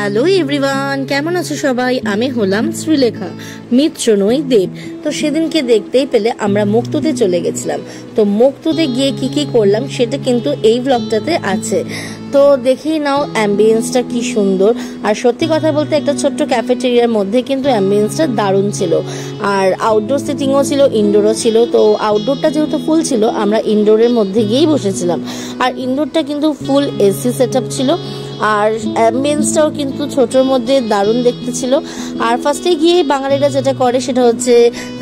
Hello everyone, কেমন আছো সবাই? আমি হলাম শ্রীলেখা, মিত্র নই দেব। তো সেদিনকে দেখতেই পেলে আমরা মুক্ততে চলে গেছিলাম। তো মুক্ততে গিয়ে কি কি করলাম সেটা কিন্তু এই ব্লগটাতে আছে। তো দেখেই নাও অ্যাম্বিয়েন্সটা কি সুন্দর। আর সত্যি কথা বলতে একটা ছোট্ট ক্যাফেটেরিয়ার মধ্যে কিন্তু অ্যাম্বিয়েন্সটা দারুণ ছিল। আর আউটডোর সিটিংও ছিল, ইনডোরও ছিল। তো আউটডোরটা যেহেতু ফুল ছিল, আমরা ইনডোরের মধ্যে গিয়েই বসেছিলাম। আর ইনডোরটা কিন্তু ফুল এসি সেট আপ ছিল। আর অ্যাম্বিয়েন্সটাও কিন্তু ছোটোর মধ্যে দারুণ দেখতে ছিল। আর ফার্স্টে গিয়ে বাঙালিরা যেটা করে সেটা হচ্ছে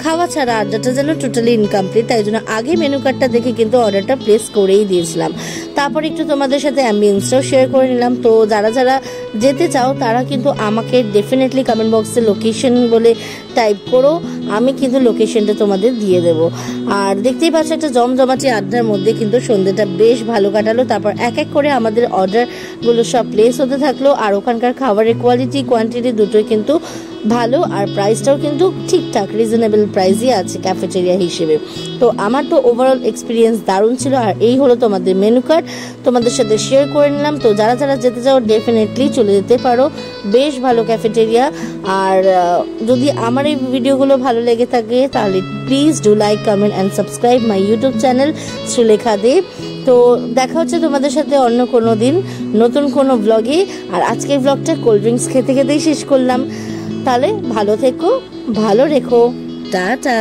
খাওয়া ছাড়া আড্ডাটা যেন টোটালি ইনকমপ্লিট, তাই জন্য আগে মেনু কার্ডটা দেখে কিন্তু অর্ডারটা প্লেস করেই দিয়েছিলাম। তারপর একটু তোমাদের সাথে অ্যাম্বিয়েন্সটাও শেয়ার করে নিলাম। তো যারা যারা যেতে চাও তারা কিন্তু আমাকে ডেফিনেটলি কমেন্ট বক্সে লোকেশন বলে টাইপ করো, আমি কিন্তু লোকেশনটা তোমাদের দিয়ে দেবো। আর দেখতেই পাচ্ছ একটা জমজমাটি আড্ডার মধ্যে কিন্তু সন্ধ্যেটা বেশ ভালো কাটালো। তারপর এক এক করে আমাদের অর্ডারগুলো সব প্লেস হতে থাকলো। আর ওখানকার খাবারের কোয়ালিটি কোয়ান্টিটি দুটোই কিন্তু ভালো, আর প্রাইসটাও কিন্তু ঠিকঠাক রিজনেবল প্রাইসই আছে ক্যাফেটেরিয়া হিসেবে। তো আমার তো ওভারঅল এক্সপিরিয়েন্স দারুণ ছিল। আর এই হলো তোমাদের মেনু কার্ড, তোমাদের সাথে শেয়ার করে নিলাম। তো যারা যারা যেতে চাও ডেফিনেটলি চলে যেতে পারো, বেশ ভালো ক্যাফেটেরিয়া। আর যদি আমার এই ভিডিওগুলো ভালো লেগে থাকে তাহলে please do like, comment and subscribe my YouTube channel Srilekha Deb. তো দেখা হচ্ছে তোমাদের সাথে অন্য কোনো দিন নতুন কোনো ব্লগে। আর আজকের ব্লগটা কোল্ড ড্রিঙ্কস খেতে খেতেই শেষ করলাম। তাহলে ভালো থেকো, ভালো রেখো, টাটা।